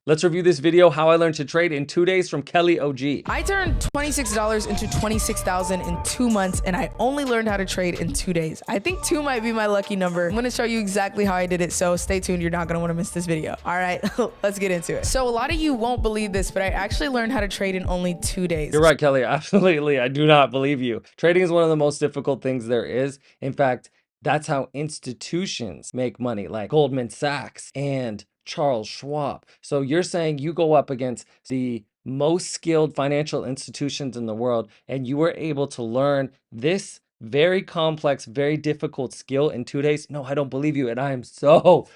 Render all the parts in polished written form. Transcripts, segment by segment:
Let's review this video, how I learned to trade in 2 days from Kelly OG. I turned $26 into $26,000 in 2 months, and I only learned how to trade in 2 days. I think 2 might be my lucky number. I'm gonna show you exactly how I did it, so stay tuned. You're not gonna wanna miss this video. All right, let's get into it. So a lot of you won't believe this, but I actually learned how to trade in only 2 days. You're right, Kelly. Absolutely. I do not believe you. Trading is one of the most difficult things there is. In fact, that's how institutions make money, like Goldman Sachs and Charles Schwab. So you're saying you go up against the most skilled financial institutions in the world, and you were able to learn this very complex, very difficult skill in 2 days? No, I don't believe you. And I am so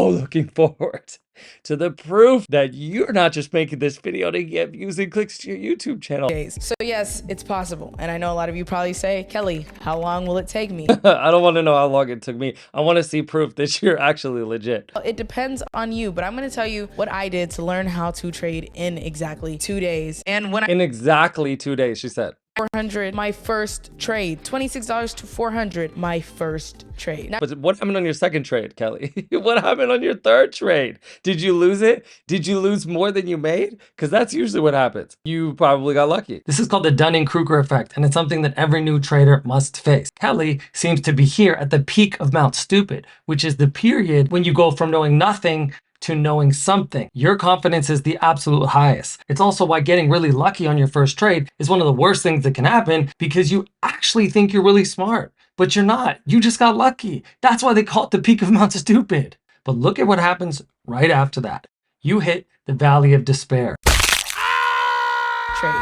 looking forward to the proof that you're not just making this video to get views and clicks to your YouTube channel. So yes, it's possible. And I know a lot of you probably say, Kelly, how long will it take me? I don't want to know how long it took me. I want to see proof that you're actually legit. It depends on you, but I'm going to tell you what I did to learn how to trade in exactly 2 days. And when In exactly 2 days, she said. 400, my first trade. $26 to 400, my first trade. Now, But what happened on your second trade, Kelly? What happened on your third trade? Did you lose it? Did you lose more than you made? Because that's usually what happens. You probably got lucky. This is called the Dunning-Kruger effect, and it's something that every new trader must face. Kelly seems to be here at the peak of Mount Stupid, which is the period when you go from knowing nothing to knowing something. Your confidence is the absolute highest. It's also why getting really lucky on your first trade is one of the worst things that can happen, because you actually think you're really smart, but you're not. You just got lucky. That's why they call it the peak of Mount Stupid. But look at what happens right after that. You hit the valley of despair.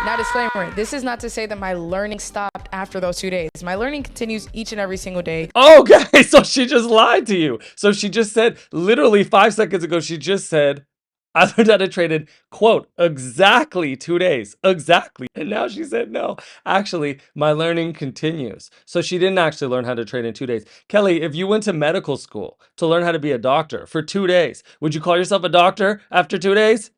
Now, disclaimer, this is not to say that my learning stopped after those 2 days. My learning continues each and every single day. Okay, so she just lied to you. So she just said, literally 5 seconds ago, she just said, I learned how to trade in, quote, exactly 2 days. Exactly. And now she said, no, actually, my learning continues. So she didn't actually learn how to trade in 2 days. Kelly, if you went to medical school to learn how to be a doctor for 2 days, would you call yourself a doctor after 2 days?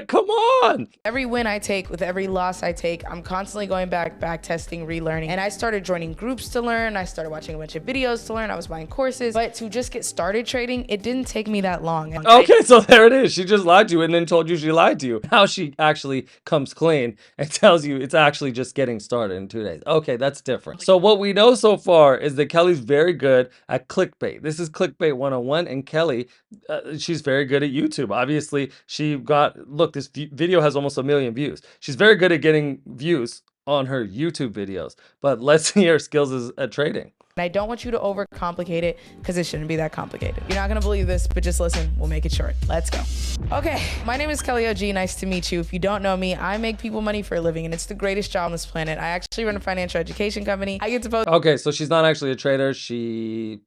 Come on. Every win I take, with every loss I take, I'm constantly going back testing, relearning. And I started joining groups to learn. I started watching a bunch of videos to learn. I was buying courses. But to just get started trading, it didn't take me that long. And Okay, so there it is. She just lied to you and then told you she lied to you. Now she actually comes clean and tells you it's actually just getting started in 2 days. Okay, that's different. So what we know so far is that Kelly's very good at clickbait. This is clickbait 101, and Kelly, she's very good at YouTube. Obviously, she got, look, this video has almost 1 million views. She's very good at getting views on her YouTube videos, but let's see her skills at trading. I don't want you to overcomplicate it, because it shouldn't be that complicated. You're not gonna believe this, but just listen, we'll make it short. Let's go. Okay, my name is Kelly OG, nice to meet you. If you don't know me, I make people money for a living, and it's the greatest job on this planet. I actually run a financial education company. I get to post Okay, so she's not actually a trader, she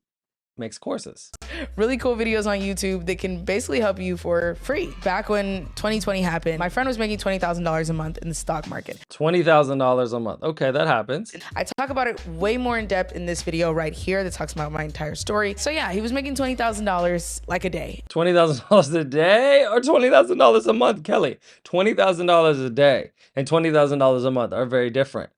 makes courses. really cool videos on YouTube that can basically help you for free. Back when 2020 happened, my friend was making $20,000 a month in the stock market. $20,000 a month. Okay, that happens. I talk about it way more in depth in this video right here that talks about my entire story. So yeah, he was making $20,000 like a day. $20,000 a day or $20,000 a month, Kelly? $20,000 a day and $20,000 a month are very different.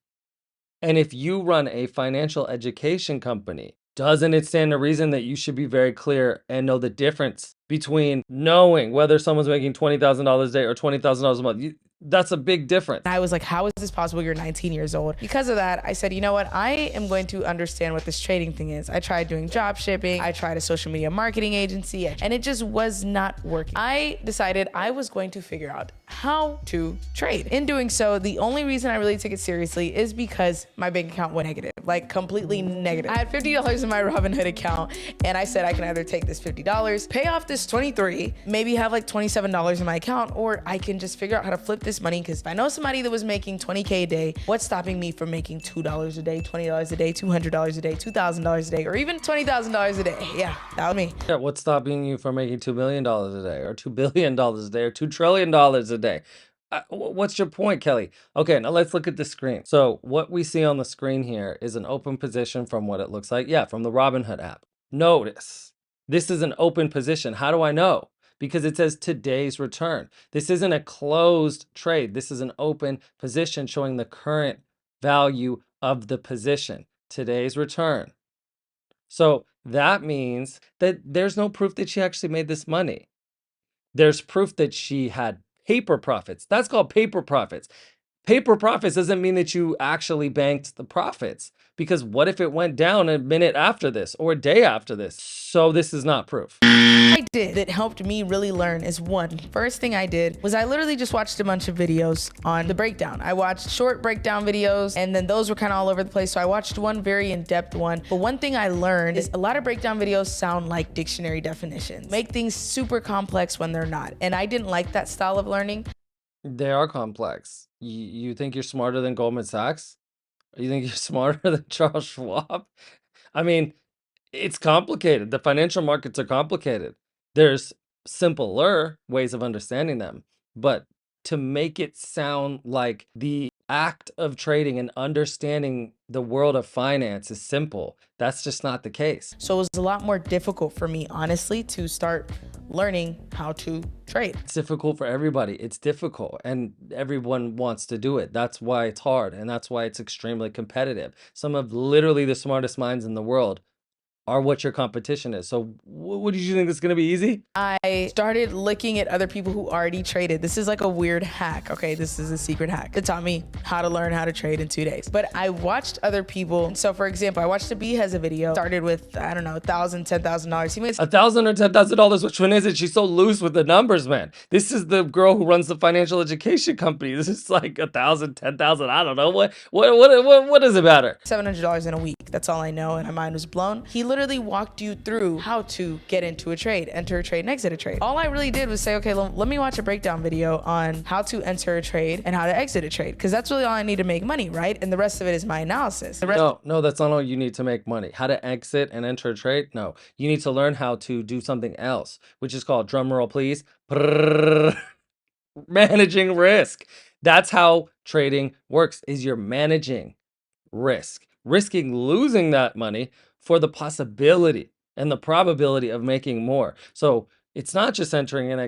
And if you run a financial education company, doesn't it stand to reason that you should be very clear and know the difference between knowing whether someone's making $20,000 a day or $20,000 a month? That's a big difference. I was like, how is this possible? You're 19 years old. Because of that, I said, you know what? I am going to understand what this trading thing is. I tried doing drop shipping. I tried a social media marketing agency, and it just was not working. I decided I was going to figure out how to trade. In doing so, the only reason I really took it seriously is because my bank account went negative, like completely negative. I had $50 in my Robinhood account, and I said I can either take this $50, pay off this $23, maybe have like $27 in my account, or I can just figure out how to flip this money, because if I know somebody that was making $20K a day, what's stopping me from making $2 a day, $20 a day, $200 a day, $2,000 a day, or even $20,000 a day? Yeah, that was me. Yeah, what's stopping you from making $2 million a day or $2 billion a day or $2 trillion a day? What's your point, Kelly? Okay, now let's look at the screen. So what we see on the screen here is an open position from what it looks like. Yeah, from the Robinhood app. Notice, this is an open position. How do I know? Because it says today's return. This isn't a closed trade. This is an open position showing the current value of the position. Today's return. So that means that there's no proof that she actually made this money. There's proof that she had paper profits. That's called paper profits. Paper profits doesn't mean that you actually banked the profits, because what if it went down a minute after this or a day after this? So this is not proof. I did that helped me really learn is first thing I did was I literally just watched a bunch of videos on the breakdown. I watched short breakdown videos, and then those were kind of all over the place. So I watched one very in-depth one. But one thing I learned is a lot of breakdown videos sound like dictionary definitions, make things super complex when they're not. And I didn't like that style of learning. They are complex. You think you're smarter than Goldman Sachs? You think you're smarter than Charles Schwab? I mean, it's complicated. The financial markets are complicated. There's simpler ways of understanding them, but to make it sound like the act of trading and understanding the world of finance is simple, that's just not the case. So it was a lot more difficult for me, honestly, to start learning how to trade. It's difficult for everybody. It's difficult, and everyone wants to do it. That's why it's hard, and that's why it's extremely competitive. Some of literally the smartest minds in the world are what your competition is. So what did you think is going to be easy? I started looking at other people who already traded. This is like a weird hack, okay? This is a secret hack. It taught me how to learn how to trade in 2 days. But I watched other people. So for example, I watched a B has a video, started with, I don't know, $1,000, $10,000. He made $1,000 or $10,000. Which one is it? She's so loose with the numbers, man. This is the girl who runs the financial education company. This is like 1,000, 10,000. I don't know. What does it matter? $700 in a week. That's all I know. And my mind was blown. He literally walked you through how to get into a trade, enter a trade, and exit a trade. All I really did was say, okay, let me watch a breakdown video on how to enter a trade and how to exit a trade, because that's really all I need to make money, right? And the rest of it is my analysis. No, that's not all you need to make money. How to exit and enter a trade? No, you need to learn how to do something else, which is called, drum roll please, managing risk. That's how trading works, is you're managing risk, risking losing that money for the possibility and the probability of making more. So it's not just entering and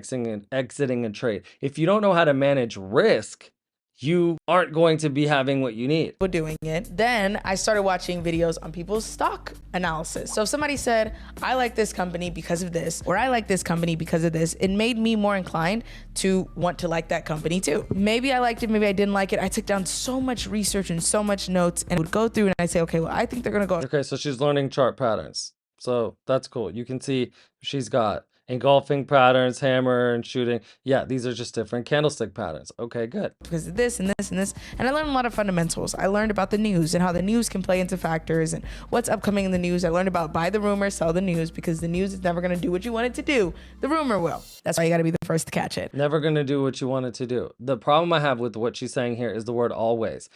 exiting a trade. If you don't know how to manage risk, you aren't going to be having what you need. Doing it. Then I started watching videos on people's stock analysis. So if somebody said, I like this company because of this, or I like this company because of this, it made me more inclined to want to like that company too. Maybe I liked it, maybe I didn't like it. I took down so much research and so much notes and would go through and I'd say, okay, well, I think they're gonna go. Okay, so she's learning chart patterns. So that's cool. You can see she's got engulfing patterns, hammer and shooting. Yeah, these are just different candlestick patterns. Okay, good. Because of this and this and this. And I learned a lot of fundamentals. I learned about the news and how the news can play into factors and what's upcoming in the news. I learned about buy the rumor, sell the news, because the news is never going to do what you want it to do. The rumor will. That's why you got to be the first to catch it. Never going to do what you want it to do. The problem I have with what she's saying here is the word always.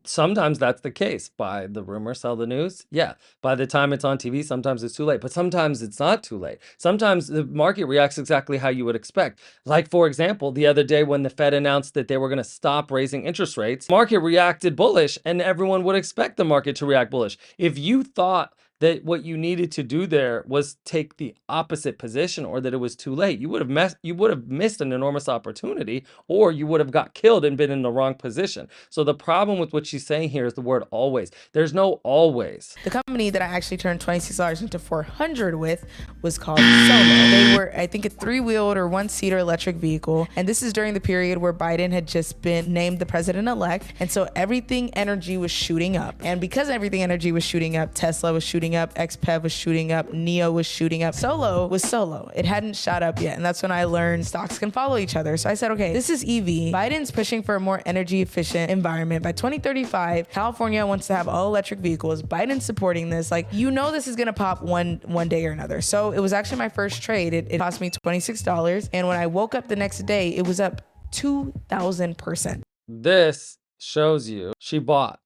Sometimes that's the case. Buy the rumor, sell the news. Yeah. By the time it's on TV, sometimes it's too late, but sometimes it's not too late. Sometimes the market reacts exactly how you would expect. Like, for example, the other day when the Fed announced that they were going to stop raising interest rates, market reacted bullish, and everyone would expect the market to react bullish. If you thought that what you needed to do there was take the opposite position, or that it was too late, you would have missed an enormous opportunity, or you would have got killed and been in the wrong position. So the problem with what she's saying here is the word always. There's no always. The company that I actually turned $26 into $400 with was called Solo. They were, I think, a 3-wheeled or 1-seater electric vehicle. And this is during the period where Biden had just been named the president-elect. And so everything energy was shooting up. And because everything energy was shooting up, Tesla was shooting up, XPEV was shooting up, NEO was shooting up. Solo was solo. It hadn't shot up yet. And that's when I learned stocks can follow each other. So I said, okay, this is EV. Biden's pushing for a more energy efficient environment. By 2035, California wants to have all electric vehicles. Biden's supporting this. Like, you know, this is going to pop one day or another. So it was actually my first trade. It cost me $26. And when I woke up the next day, it was up 2,000%. This shows you she bought.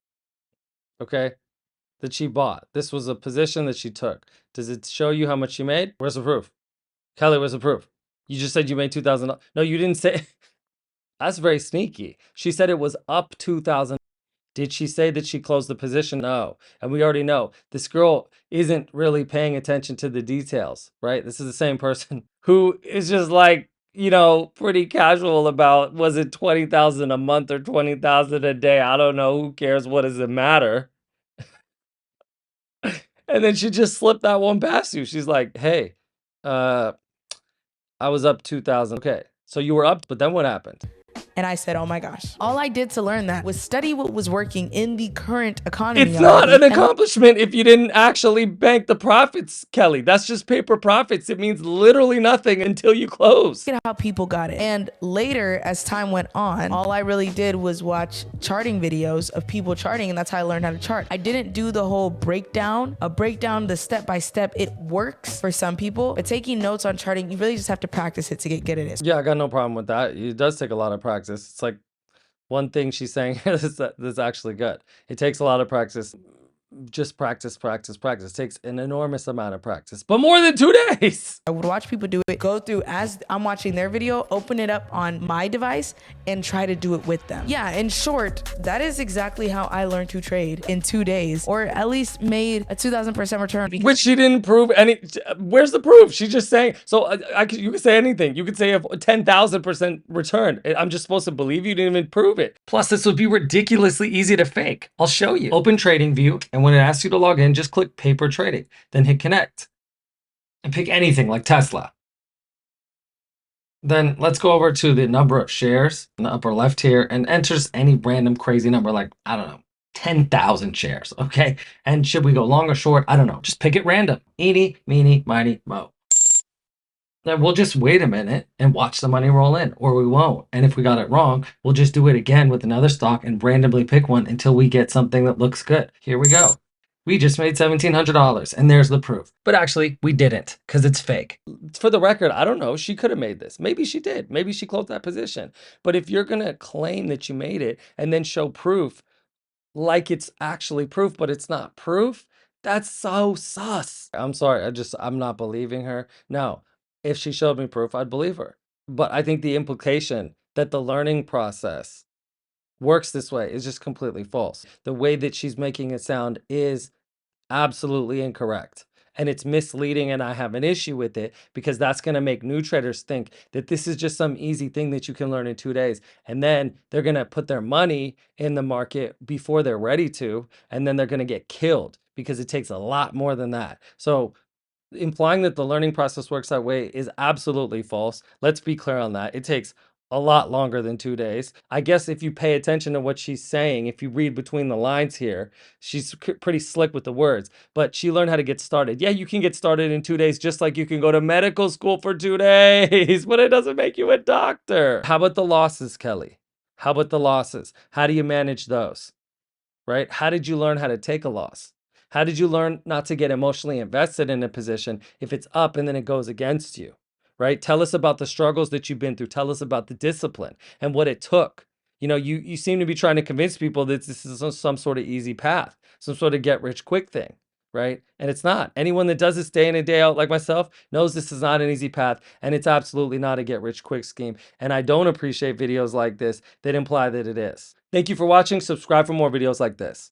Okay? That she bought. This was a position that she took. Does it show you how much she made? Where's the proof? Kelly, where's the proof? You just said you made $2,000. No, you didn't say. That's very sneaky. She said it was up 2,000. Did she say that she closed the position? No. And we already know this girl isn't really paying attention to the details, right? This is the same person who is just like, you know, pretty casual about, was it 20,000 a month or 20,000 a day? I don't know. Who cares? What does it matter? And then she just slipped that one past you. She's like, hey, I was up 2,000. Okay, so you were up, but then what happened? And I said, oh my gosh. All I did to learn that was study what was working in the current economy. It's not an accomplishment if you didn't actually bank the profits, Kelly. That's just paper profits. It means literally nothing until you close. Look at how people got it. And later, as time went on, all I really did was watch charting videos of people charting, and that's how I learned how to chart. I didn't do the whole breakdown, the step-by-step. It works for some people, but taking notes on charting, you really just have to practice it to get good at it. Yeah, I got no problem with that. It does take a lot of practice. It's like one thing she's saying that's actually good. It takes a lot of practice. Just practice. It takes an enormous amount of practice, but more than 2 days. I would watch people do it, go through as I'm watching their video, open it up on my device and try to do it with them. Yeah, in short, that is exactly how I learned to trade in 2 days, or at least made a 2,000% return. Which she didn't prove any. Where's the proof? She's just saying. So you could say anything. You could say a 10,000% return. I'm just supposed to believe you didn't even prove it. Plus, this would be ridiculously easy to fake. I'll show you. Open TradingView, and when it asks you to log in, just click paper trading, then hit connect, and pick anything like Tesla. Then let's go over to the number of shares in the upper left here and enters any random crazy number, like, I don't know, 10,000 shares, okay? And should we go long or short? I don't know. Just pick it random. Eeny, meeny, miny, mo. Then we'll just wait a minute and watch the money roll in, or we won't. And if we got it wrong, we'll just do it again with another stock and randomly pick one until we get something that looks good. Here we go. We just made $1,700, and there's the proof. But actually, we didn't, because it's fake. For the record, I don't know. She could have made this. Maybe she did. Maybe she closed that position. But if you're going to claim that you made it and then show proof like it's actually proof, but it's not proof, that's so sus. I'm sorry. I'm not believing her. No, if she showed me proof, I'd believe her. But I think the implication that the learning process works this way is just completely false. The way that she's making it sound is absolutely incorrect. And it's misleading, and I have an issue with it because that's going to make new traders think that this is just some easy thing that you can learn in 2 days. And then they're going to put their money in the market before they're ready to, and then they're going to get killed because it takes a lot more than that. So implying that the learning process works that way is absolutely false. Let's be clear on that. It takes a lot longer than 2 days. I guess if you pay attention to what she's saying, if you read between the lines here, she's pretty slick with the words, but she learned how to get started. Yeah, you can get started in 2 days, just like you can go to medical school for 2 days, but it doesn't make you a doctor. How about the losses, Kelly? How about the losses? How do you manage those? Right? How did you learn how to take a loss? How did you learn not to get emotionally invested in a position if it's up and then it goes against you? Right? Tell us about the struggles that you've been through. Tell us about the discipline and what it took. You know, you seem to be trying to convince people that this is some sort of easy path, some sort of get rich quick thing, right? And it's not. Anyone that does this day in and day out like myself knows this is not an easy path, and it's absolutely not a get rich quick scheme. And I don't appreciate videos like this that imply that it is. Thank you for watching. Subscribe for more videos like this.